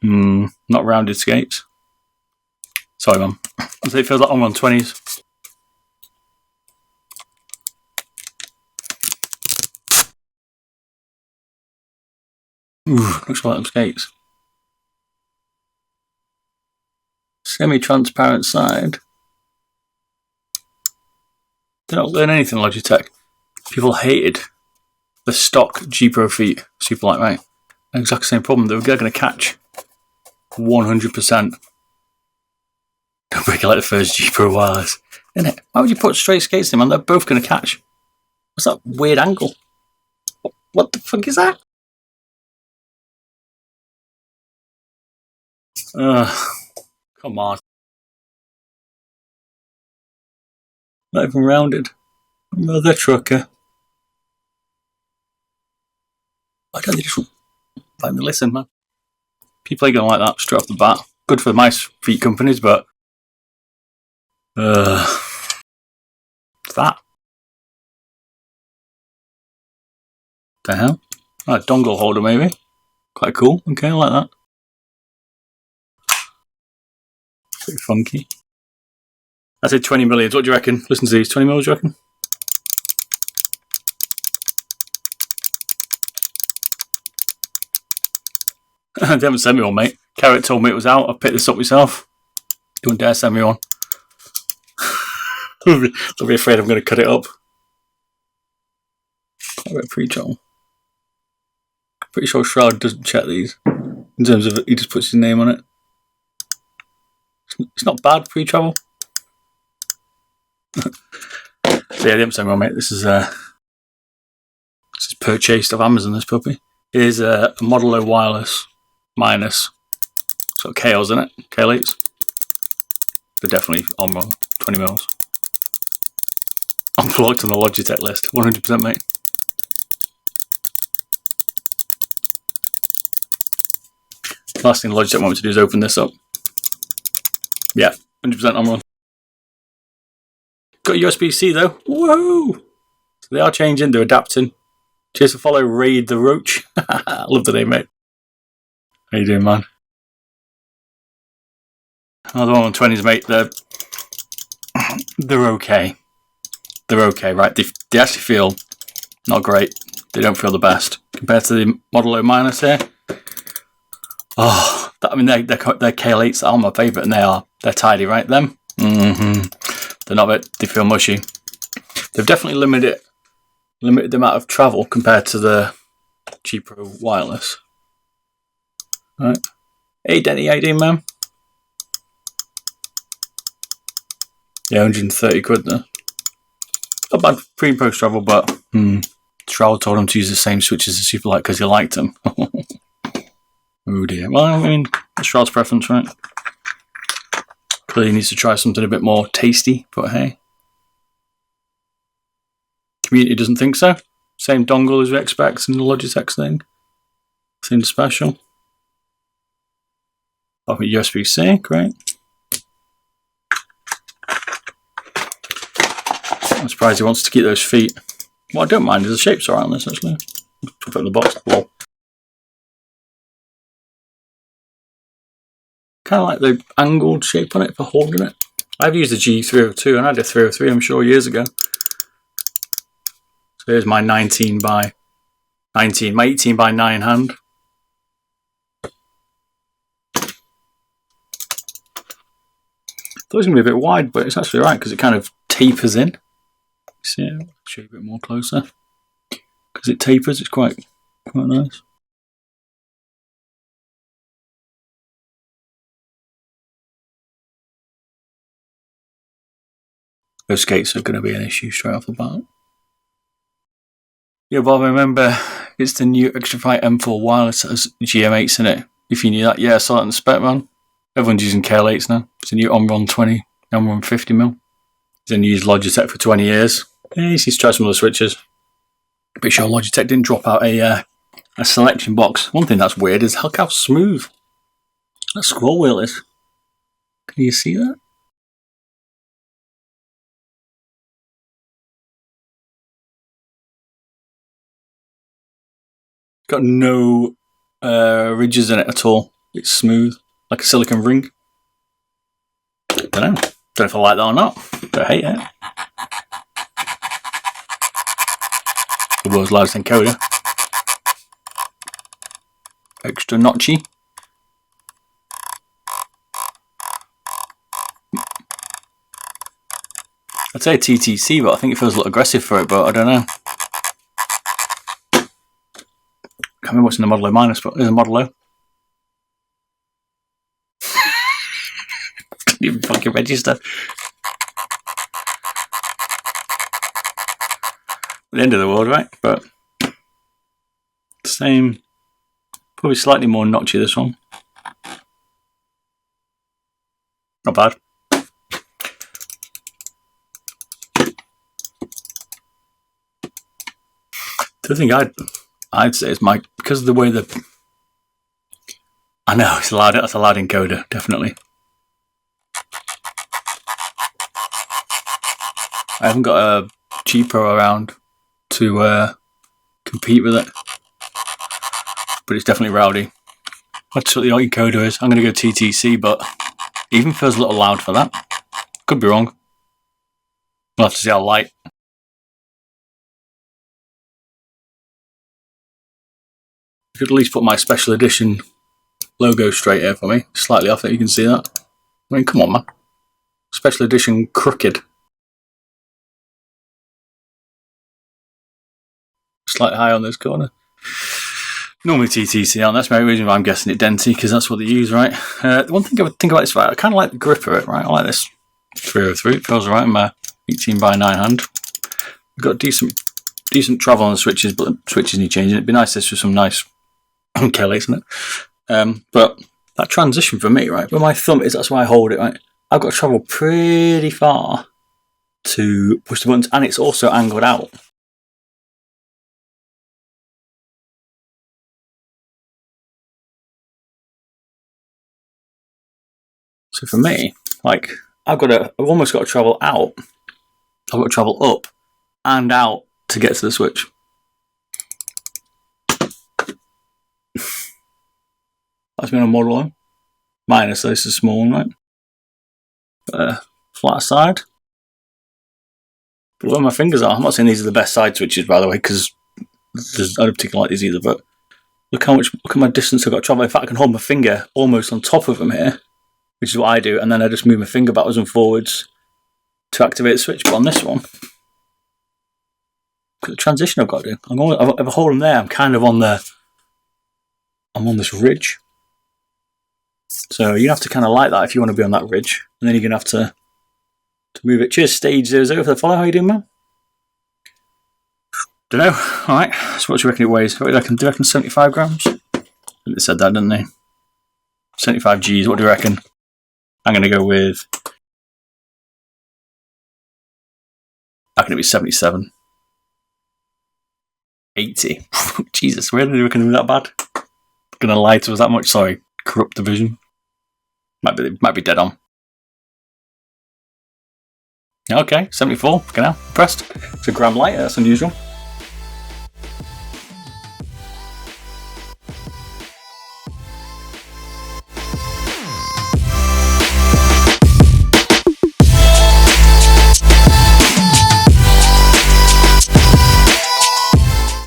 Not rounded skates. Sorry, man. It feels like Omron 20s. Ooh, looks like them skates. Semi-transparent side. Did not learn anything, Logitech. People hated the stock G Pro feet. Super lightweight. Exact same problem. They're going to catch 100%. Don't break it like the first G Pro wireless, isn't it? Why would you put straight skates in, man? They're both going to catch. What's that weird angle? What the fuck is that? Come on. Not even rounded. Another trucker. Why don't they just finally listen, man? People ain't gonna like that straight off the bat. Good for my feet companies, but what's that? The hell? Oh, a dongle holder, maybe. Quite cool. Okay, I like that. Pretty funky. I said 20 millions. What do you reckon? Listen to these. 20 mils, do you reckon? They haven't sent me one, mate. Carrot told me it was out. I picked this up myself. Don't dare send me one. Don't be afraid I'm going to cut it up. I bet pre-travel. Pretty sure Shroud doesn't check these. In terms of, he just puts his name on it. It's not bad pre-travel. So yeah, they haven't sent me one, mate. This is purchased off Amazon, this puppy. Here's a Model O wireless minus. So Kailh's in it. Kailh 8s. They're definitely Omron 20 mils. I'm blocked on the Logitech list. 100%, mate. Last thing Logitech want me to do is open this up. Yeah, 100% Omron. Got USB-C though. Whoa! So they are changing, they're adapting. Cheers to follow Raid the Roach. I love the name, mate. How you doing, man? Another one on 20s, mate. They're okay. They're okay, right? They actually feel not great. They don't feel the best compared to the Model O minus here. Oh, I mean, they're Kailh 8s are my favourite, and they're tidy, right? Them. They're not bit. They feel mushy. They've definitely limited the amount of travel compared to the G Pro wireless. Right. Hey Denny, how you doing, man? Yeah, 130 quid there. Not bad pre and post travel, but Shroud told him to use the same switches as Superlight because he liked them. Oh dear. Well, I mean, it's Shroud's preference, right? Clearly needs to try something a bit more tasty, but hey. Community doesn't think so. Same dongle as we expect in the Logitech thing. Nothing special. I've got USB-C, great. I'm surprised he wants to keep those feet. What I don't mind is the shapes are on this actually. Put it in the box. Wall. Kind of like the angled shape on it for holding it. I've used the G302 and I had a 303 I'm sure years ago. So here's my 19 by 19, my 18 by 9 hand. Thought it was going to be a bit wide, but it's actually right because it kind of tapers in. See, I'll show you a bit more closer. Because it tapers, it's quite nice. Those skates are going to be an issue straight off the bat. Yeah, Bob, I remember it's the new Extrafly M4 wireless that has GM8s in it. If you knew that, yeah, I saw it in the spec, man. Everyone's using Kailh 8s now. It's a new Omron 20, Omron 50mm. He's only used Logitech for 20 years. Yeah, he's tried some other switches. Pretty sure Logitech didn't drop out a selection box. One thing that's weird is look how smooth that scroll wheel is. Can you see that? Got no ridges in it at all. It's smooth, like a silicone ring. Don't know if I like that or not. Don't hate it. The world's loudest encoder. Extra notchy. I'd say TTC, but I think it feels a little aggressive for it, but I don't know. Can't remember what's in the Model O minus, but there's a Model O. Can't even fucking register. The end of the world, right? But same, probably slightly more notchy this one. Not bad. The thing I'd say is because of the way I know it's loud. That's a loud encoder, definitely. I haven't got a G Pro around to compete with it, but it's definitely rowdy. That's what the encoder is. I'm going to go TTC, but it even feels a little loud for that. Could be wrong. We'll have to see how light. I could at least put my special edition logo straight here for me. Slightly off it, you can see that. I mean, come on, man. Special edition crooked. Slightly high on this corner. Normally TTC on. That's the reason why I'm guessing it Denty, because that's what they use, right? The one thing I would think about is, right, I kind of like the grip of it, right? I like this 303. It feels alright in my 18x9 hand. We've got decent travel on the switches, but the switches need changing. It'd be nice this with some nice Kailh, isn't it? But that transition for me, right, where my thumb is, that's why I hold it, right? I've got to travel pretty far to push the buttons, and it's also angled out. So for me, like, I've almost got to travel out. I've got to travel up and out to get to the switch. That's been a Model O. Minus, so this is a small one, right? Flat side. But where my fingers are, I'm not saying these are the best side switches, by the way, because I don't particularly like these either, but look at my distance I've got to travel. In fact, I can hold my finger almost on top of them here, which is what I do, and then I just move my finger backwards and forwards to activate the switch. But on this one, the transition I've got to do, if I hold them there, I'm kind of on this ridge. So you have to kind of like that if you want to be on that ridge, and then you're going to have to move it. Cheers, Stage 00 for the follow. How you doing, man? Don't know. All right. So what do you reckon it weighs? What do you reckon? 75 grams? I think they said that, didn't they? 75 Gs. What do you reckon? I'm going to go with. I'm going to be 77. 80. Jesus, where did they reckon it was that bad? Going to lie to us that much? Sorry. Corrupt the vision. Might be dead on. Okay, 74. Fucking hell. Impressed. It's a gram lighter. That's unusual.